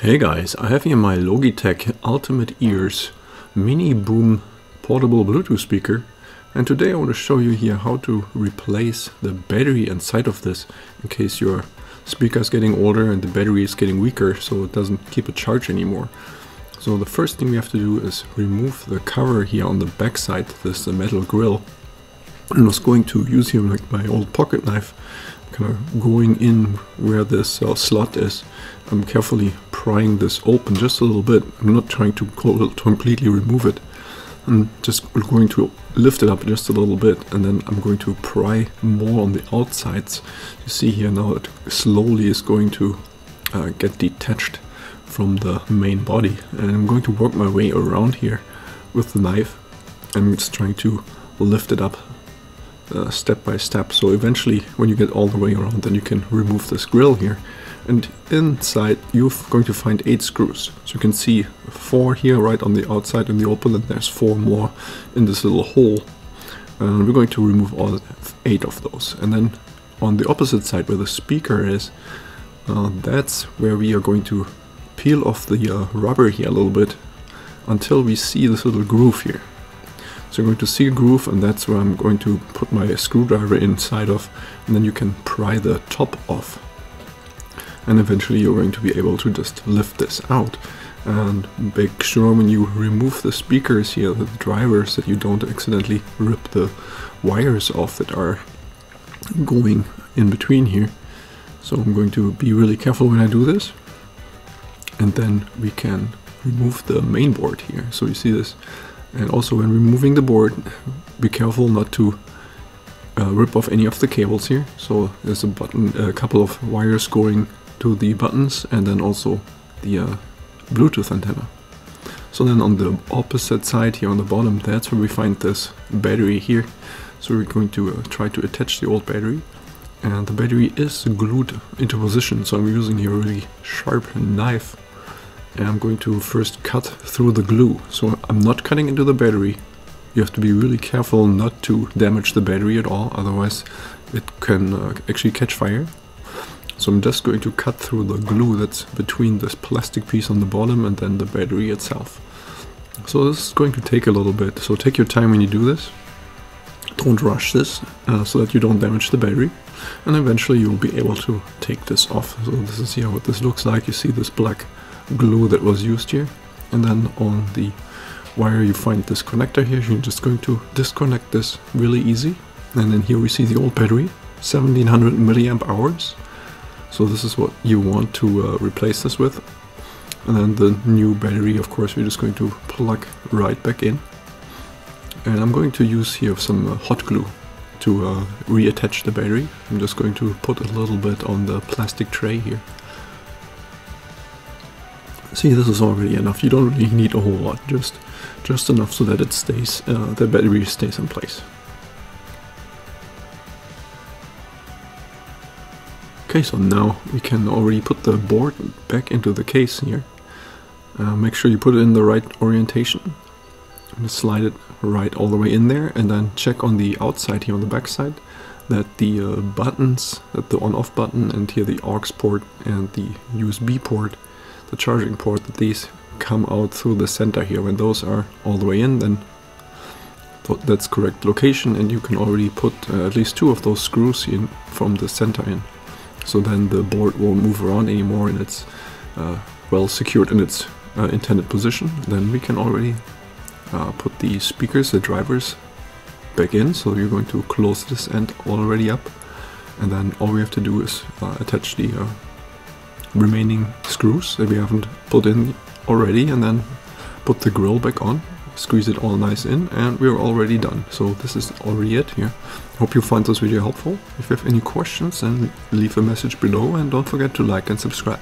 Hey guys, I have here my Logitech Ultimate Ears Mini Boom portable Bluetooth speaker, and today I want to show you here how to replace the battery inside of this in case your speaker is getting older and the battery is getting weaker so it doesn't keep a charge anymore. So the first thing we have to do is remove the cover here on the back side, this metal grill. And I was going to use here like my old pocket knife, kind of going in where this slot is. I'm carefully prying this open just a little bit. I'm not trying to completely remove it. I'm just going to lift it up just a little bit, and then I'm going to pry more on the outsides. You see here now it slowly is going to get detached from the main body, and I'm going to work my way around here with the knife. I'm just trying to lift it up step by step, so eventually when you get all the way around, then you can remove this grill here, and inside you're going to find 8 screws. So you can see 4 here right on the outside in the open, and there's 4 more in this little hole, and we're going to remove all 8 of those. And then on the opposite side where the speaker is, that's where we are going to peel off the rubber here a little bit until we see this little groove here. So you're going to see a groove, and that's where I'm going to put my screwdriver inside of, and then you can pry the top off. And eventually you're going to be able to just lift this out. And make sure when you remove the speakers here, the drivers, that you don't accidentally rip the wires off that are going in between here. So I'm going to be really careful when I do this. And then we can remove the main board here. So you see this. And also when removing the board, be careful not to rip off any of the cables here. So there's a couple of wires going to the buttons, and then also the Bluetooth antenna. So then on the opposite side here on the bottom, that's where we find this battery here. So we're going to try to attach the old battery, and the battery is glued into position. So I'm using here a really sharp knife. And I'm going to first cut through the glue. So I'm not cutting into the battery. You have to be really careful not to damage the battery at all, otherwise it can actually catch fire. So I'm just going to cut through the glue that's between this plastic piece on the bottom and then the battery itself. So this is going to take a little bit, so take your time when you do this. Don't rush this, so that you don't damage the battery. And eventually you'll be able to take this off. So this is here what this looks like. You see this black glue that was used here, and then on the wire you find this connector here. You're just going to disconnect this really easy, and then here we see the old battery, 1700 milliamp hours. So this is what you want to replace this with. And then the new battery, of course, we're just going to plug right back in, and I'm going to use here some hot glue to reattach the battery. I'm just going to put a little bit on the plastic tray here. See, this is already enough. You don't really need a whole lot, just enough so that it stays, the battery stays in place. Okay, so now we can already put the board back into the case here. Make sure you put it in the right orientation. And slide it right all the way in there, and then check on the outside here on the back side that the buttons, that the on-off button and here the aux port and the USB port, the charging port, that these come out through the center here. When those are all the way in, then that's correct location, and you can already put at least 2 of those screws in from the center in. So then the board won't move around anymore, and it's well secured in its intended position. Then we can already put the speakers, the drivers, back in. So you're going to close this end already up, and then all we have to do is attach the remaining screws that we haven't put in already, and then put the grill back on, squeeze it all nice in, and we're already done. So this is already it here. Hope you found this video helpful. If you have any questions, then leave a message below, and don't forget to like and subscribe.